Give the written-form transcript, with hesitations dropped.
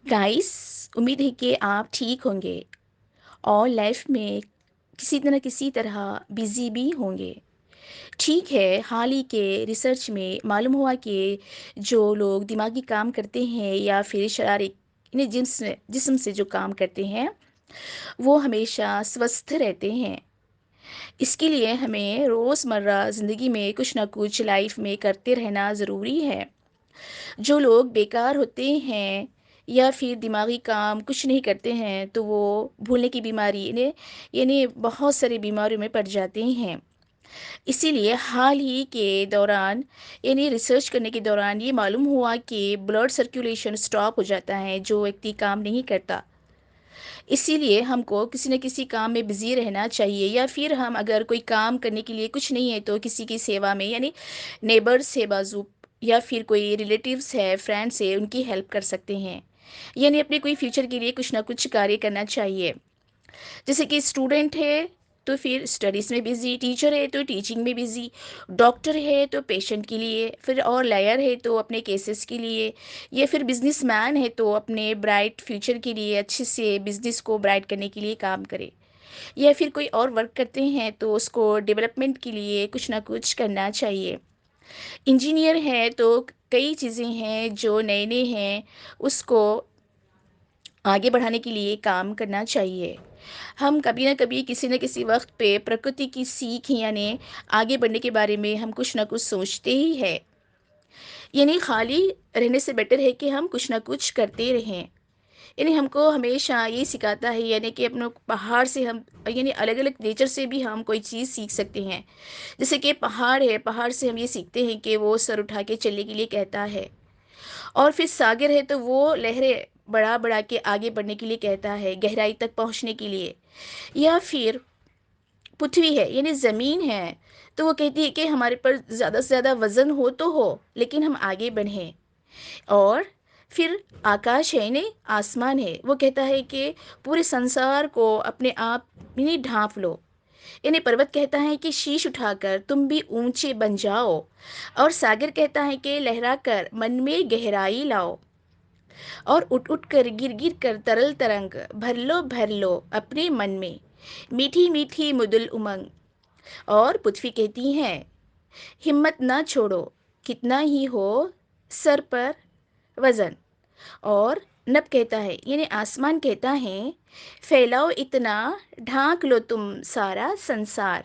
Guys, उम्मीद है कि आप ठीक होंगे और लाइफ में किसी तरह बिजी भी होंगे। ठीक है, हाल ही के रिसर्च में मालूम हुआ कि जो लोग दिमागी काम करते हैं या फिर शारीरिक यानी जिस्म से जो काम करते हैं वो हमेशा स्वस्थ रहते हैं। इसके लिए हमें रोज़मर्रा ज़िंदगी में कुछ ना कुछ लाइफ में करते रहना ज़रूरी है। जो लोग बेकार होते हैं या फिर दिमागी काम कुछ नहीं करते हैं तो वो भूलने की बीमारी यानी यानी बहुत सारी बीमारियों में पड़ जाते हैं। इसीलिए हाल ही के दौरान यानी रिसर्च करने के दौरान ये मालूम हुआ कि ब्लड सर्कुलेशन स्टॉप हो जाता है जो व्यक्ति काम नहीं करता। इसीलिए हमको किसी न किसी काम में बिजी रहना चाहिए, या फिर हम अगर कोई काम करने के लिए कुछ नहीं है तो किसी की सेवा में यानी नेबर्स है बाजू, या फिर कोई रिलेटिव्स है, फ्रेंड्स है, उनकी हेल्प कर सकते हैं। यानी अपने कोई फ्यूचर के लिए कुछ ना कुछ कार्य करना चाहिए। जैसे कि स्टूडेंट है तो फिर स्टडीज़ में बिज़ी, टीचर है तो टीचिंग में बिज़ी, डॉक्टर है तो पेशेंट के लिए, फिर और लॉयर है तो अपने केसेस के लिए, या फिर बिजनेसमैन है तो अपने ब्राइट फ्यूचर के लिए अच्छे से बिजनेस को ब्राइट करने के लिए काम करे, या फिर कोई और वर्क करते हैं तो उसको डेवलपमेंट के लिए कुछ ना कुछ करना चाहिए। इंजीनियर है तो कई चीज़ें हैं जो नए नए हैं, उसको आगे बढ़ाने के लिए काम करना चाहिए। हम कभी ना कभी किसी न किसी वक्त पे प्रकृति की सीख यानी आगे बढ़ने के बारे में हम कुछ ना कुछ सोचते ही है। यानी खाली रहने से बेटर है कि हम कुछ ना कुछ करते रहें। यानी हमको हमेशा ये सिखाता है यानी कि अपनों पहाड़ से हम यानी अलग अलग नेचर से भी हम कोई चीज़ सीख सकते हैं। जैसे कि पहाड़ है, पहाड़ से हम ये सीखते हैं कि वो सर उठा के चलने के लिए कहता है। और फिर सागर है तो वो लहरें बढ़ा बढ़ा के आगे बढ़ने के लिए कहता है, गहराई तक पहुंचने के लिए। या फिर पृथ्वी है यानी ज़मीन है तो वो कहती है कि हमारे पर ज़्यादा से ज़्यादा वज़न हो तो हो, लेकिन हम आगे बढ़ें। और फिर आकाश है यानी आसमान है, वो कहता है कि पूरे संसार को अपने आप यानी ढांप लो। यानी पर्वत कहता है कि शीश उठाकर तुम भी ऊंचे बन जाओ। और सागर कहता है कि लहरा कर मन में गहराई लाओ। और उठ उठ कर गिर गिर कर तरल तरंग भर लो अपने मन में मीठी मीठी मुदुल उमंग। और पृथ्वी कहती है, हिम्मत ना छोड़ो, कितना ही हो सर पर वजन। और नब कहता है यानी आसमान कहता है, फैलाओ इतना, ढांक लो तुम सारा संसार।